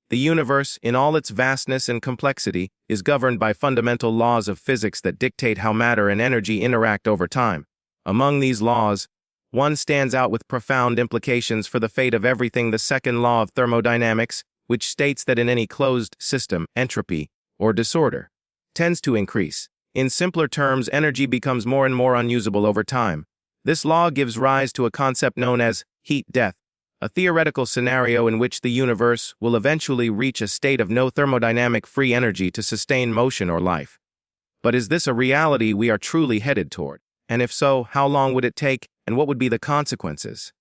The universe, in all its vastness and complexity, is governed by fundamental laws of physics that dictate how matter and energy interact over time. Among these laws, one stands out with profound implications for the fate of everything: the Second Law of Thermodynamics, which states that in any closed system, entropy, or disorder, tends to increase. In simpler terms, energy becomes more and more unusable over time. This law gives rise to a concept known as heat death, a theoretical scenario in which the universe will eventually reach a state of no thermodynamic free energy to sustain motion or life. But is this a reality we are truly headed toward? And if so, how long would it take, and what would be the consequences?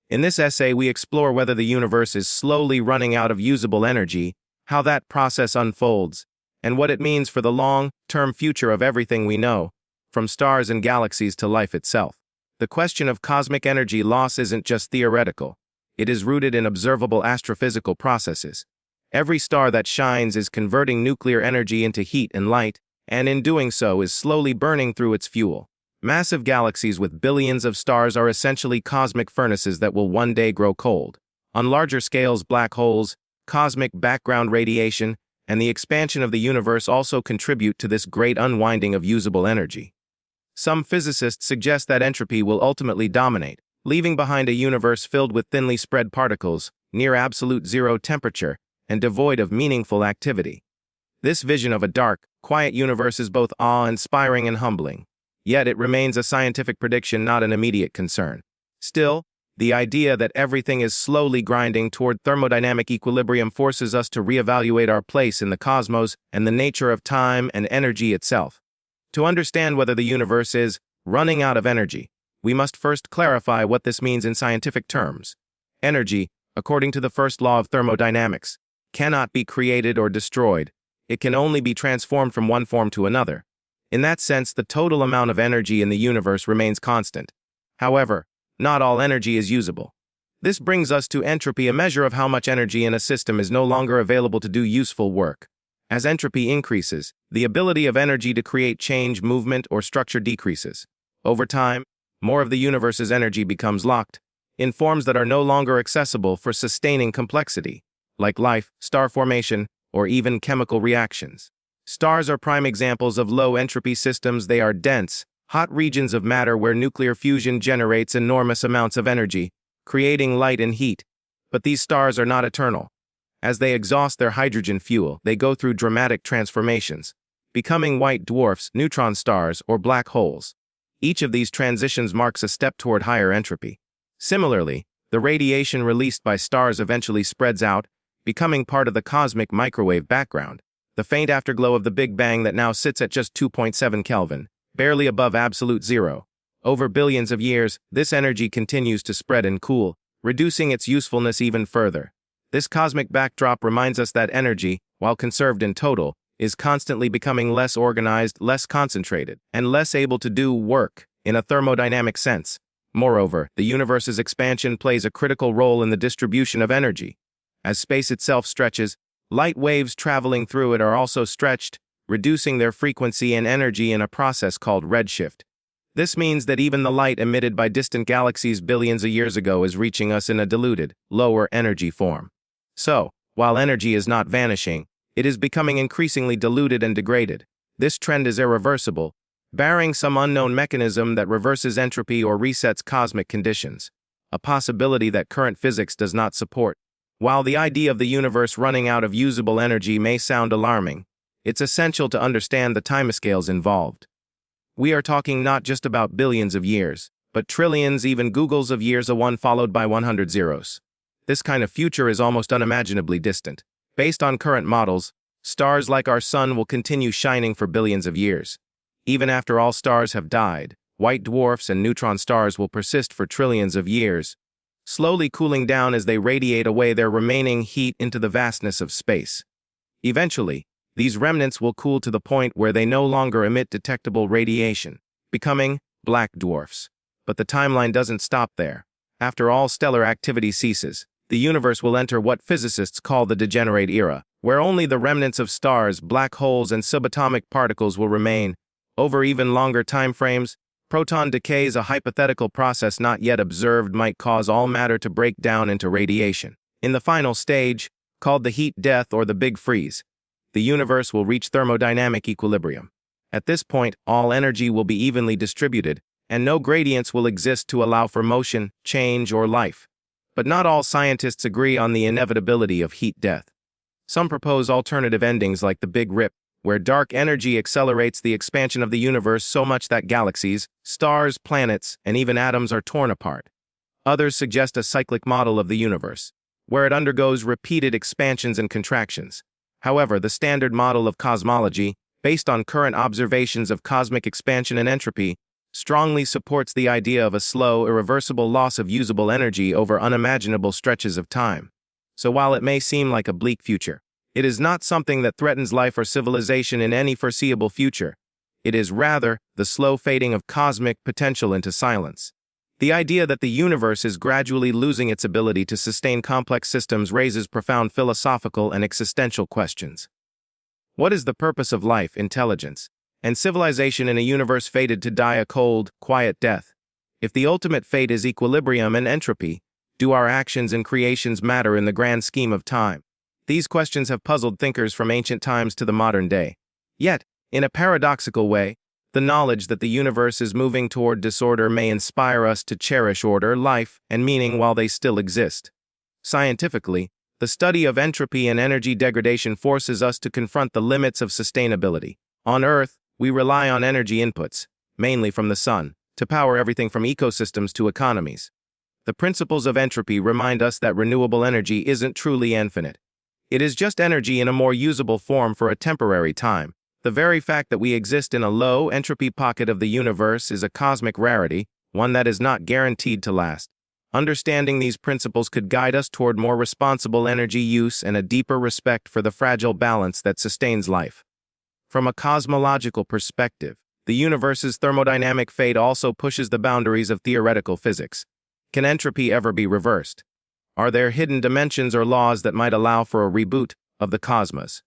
In this essay, we explore whether the universe is slowly running out of usable energy, how that process unfolds, and what it means for the long-term future of everything we know, from stars and galaxies to life itself. The question of cosmic energy loss isn't just theoretical. It is rooted in observable astrophysical processes. Every star that shines is converting nuclear energy into heat and light, and in doing so is slowly burning through its fuel. Massive galaxies with billions of stars are essentially cosmic furnaces that will one day grow cold. On larger scales, black holes, cosmic background radiation, and the expansion of the universe also contribute to this great unwinding of usable energy. Some physicists suggest that entropy will ultimately dominate, leaving behind a universe filled with thinly spread particles, near absolute zero temperature, and devoid of meaningful activity. This vision of a dark, quiet universe is both awe-inspiring and humbling. Yet it remains a scientific prediction, not an immediate concern. Still, the idea that everything is slowly grinding toward thermodynamic equilibrium forces us to reevaluate our place in the cosmos and the nature of time and energy itself. To understand whether the universe is running out of energy, we must first clarify what this means in scientific terms. Energy, according to the first law of thermodynamics, cannot be created or destroyed. It can only be transformed from one form to another. In that sense, the total amount of energy in the universe remains constant. However, not all energy is usable. This brings us to entropy, a measure of how much energy in a system is no longer available to do useful work. As entropy increases, the ability of energy to create change, movement, or structure decreases. Over time, more of the universe's energy becomes locked in forms that are no longer accessible for sustaining complexity, like life, star formation, or even chemical reactions. Stars are prime examples of low-entropy systems. They are dense, hot regions of matter where nuclear fusion generates enormous amounts of energy, creating light and heat. But these stars are not eternal. As they exhaust their hydrogen fuel, they go through dramatic transformations, becoming white dwarfs, neutron stars, or black holes. Each of these transitions marks a step toward higher entropy. Similarly, the radiation released by stars eventually spreads out, becoming part of the cosmic microwave background, the faint afterglow of the Big Bang that now sits at just 2.7 Kelvin, barely above absolute zero. Over billions of years, this energy continues to spread and cool, reducing its usefulness even further. This cosmic backdrop reminds us that energy, while conserved in total, is constantly becoming less organized, less concentrated, and less able to do work in a thermodynamic sense. Moreover, the universe's expansion plays a critical role in the distribution of energy. As space itself stretches, light waves traveling through it are also stretched, reducing their frequency and energy in a process called redshift. This means that even the light emitted by distant galaxies billions of years ago is reaching us in a diluted, lower energy form. So, while energy is not vanishing, it is becoming increasingly diluted and degraded. This trend is irreversible, barring some unknown mechanism that reverses entropy or resets cosmic conditions, a possibility that current physics does not support. While the idea of the universe running out of usable energy may sound alarming, it's essential to understand the timescales involved. We are talking not just about billions of years, but trillions, even googles of years, a one followed by 100 zeros. This kind of future is almost unimaginably distant. Based on current models, stars like our sun will continue shining for billions of years. Even after all stars have died, white dwarfs and neutron stars will persist for trillions of years, slowly cooling down as they radiate away their remaining heat into the vastness of space. Eventually, these remnants will cool to the point where they no longer emit detectable radiation, becoming black dwarfs. But the timeline doesn't stop there. After all stellar activity ceases, the universe will enter what physicists call the degenerate era, where only the remnants of stars, black holes, and subatomic particles will remain. Over even longer time frames, proton decay is a hypothetical process not yet observed, might cause all matter to break down into radiation. In the final stage, called the heat death or the big freeze. The universe will reach thermodynamic equilibrium. At this point, all energy will be evenly distributed, and no gradients will exist to allow for motion, change, or life. But not all scientists agree on the inevitability of heat death. Some propose alternative endings like the Big Rip, where dark energy accelerates the expansion of the universe so much that galaxies, stars, planets, and even atoms are torn apart. Others suggest a cyclic model of the universe, where it undergoes repeated expansions and contractions. However, the standard model of cosmology, based on current observations of cosmic expansion and entropy, strongly supports the idea of a slow, irreversible loss of usable energy over unimaginable stretches of time. So while it may seem like a bleak future, it is not something that threatens life or civilization in any foreseeable future. It is rather the slow fading of cosmic potential into silence. The idea that the universe is gradually losing its ability to sustain complex systems raises profound philosophical and existential questions. What is the purpose of life, intelligence, and civilization in a universe fated to die a cold, quiet death? If the ultimate fate is equilibrium and entropy, do our actions and creations matter in the grand scheme of time? These questions have puzzled thinkers from ancient times to the modern day. Yet, in a paradoxical way, the knowledge that the universe is moving toward disorder may inspire us to cherish order, life, and meaning while they still exist. Scientifically, the study of entropy and energy degradation forces us to confront the limits of sustainability. On Earth, we rely on energy inputs, mainly from the sun, to power everything from ecosystems to economies. The principles of entropy remind us that renewable energy isn't truly infinite. It is just energy in a more usable form for a temporary time. The very fact that we exist in a low entropy pocket of the universe is a cosmic rarity, one that is not guaranteed to last. Understanding these principles could guide us toward more responsible energy use and a deeper respect for the fragile balance that sustains life. From a cosmological perspective, the universe's thermodynamic fate also pushes the boundaries of theoretical physics. Can entropy ever be reversed? Are there hidden dimensions or laws that might allow for a reboot of the cosmos?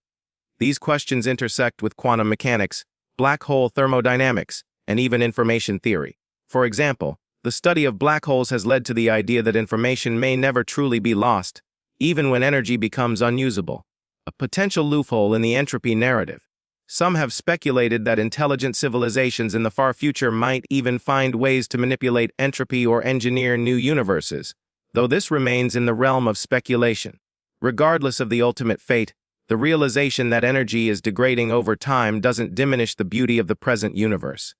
These questions intersect with quantum mechanics, black hole thermodynamics, and even information theory. For example, the study of black holes has led to the idea that information may never truly be lost, even when energy becomes unusable, a potential loophole in the entropy narrative. Some have speculated that intelligent civilizations in the far future might even find ways to manipulate entropy or engineer new universes, though this remains in the realm of speculation. Regardless of the ultimate fate, the realization that energy is degrading over time doesn't diminish the beauty of the present universe.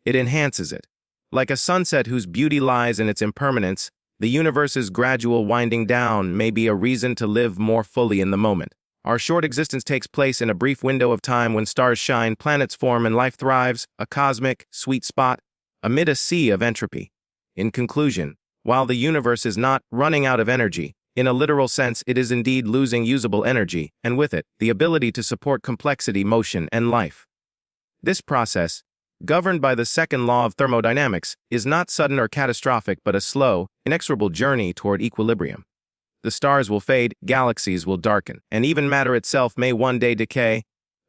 It enhances it. Like a sunset whose beauty lies in its impermanence, the universe's gradual winding down may be a reason to live more fully in the moment. Our short existence takes place in a brief window of time when stars shine, planets form, and life thrives, a cosmic, sweet spot, amid a sea of entropy. In conclusion, while the universe is not running out of energy, in a literal sense, it is indeed losing usable energy, and with it, the ability to support complexity, motion, and life. This process, governed by the second law of thermodynamics, is not sudden or catastrophic but a slow, inexorable journey toward equilibrium. The stars will fade, galaxies will darken, and even matter itself may one day decay,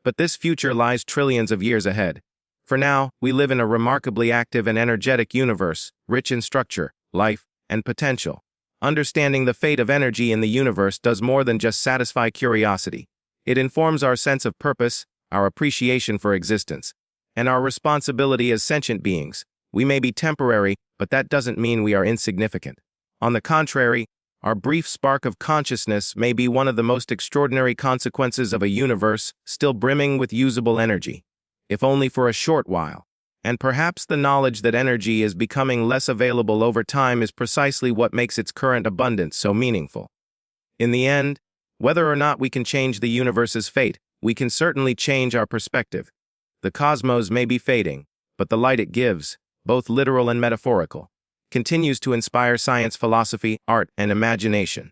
but this future lies trillions of years ahead. For now, we live in a remarkably active and energetic universe, rich in structure, life, and potential. Understanding the fate of energy in the universe does more than just satisfy curiosity. It informs our sense of purpose, our appreciation for existence, and our responsibility as sentient beings. We may be temporary, but that doesn't mean we are insignificant. On the contrary, our brief spark of consciousness may be one of the most extraordinary consequences of a universe still brimming with usable energy, if only for a short while. And perhaps the knowledge that energy is becoming less available over time is precisely what makes its current abundance so meaningful. In the end, whether or not we can change the universe's fate, we can certainly change our perspective. The cosmos may be fading, but the light it gives, both literal and metaphorical, continues to inspire science, philosophy, art, and imagination.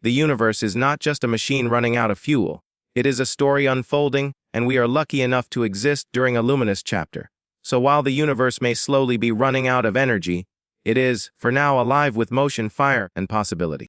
The universe is not just a machine running out of fuel. It is a story unfolding, and we are lucky enough to exist during a luminous chapter. So while the universe may slowly be running out of energy, it is, for now, alive with motion, fire, and possibility.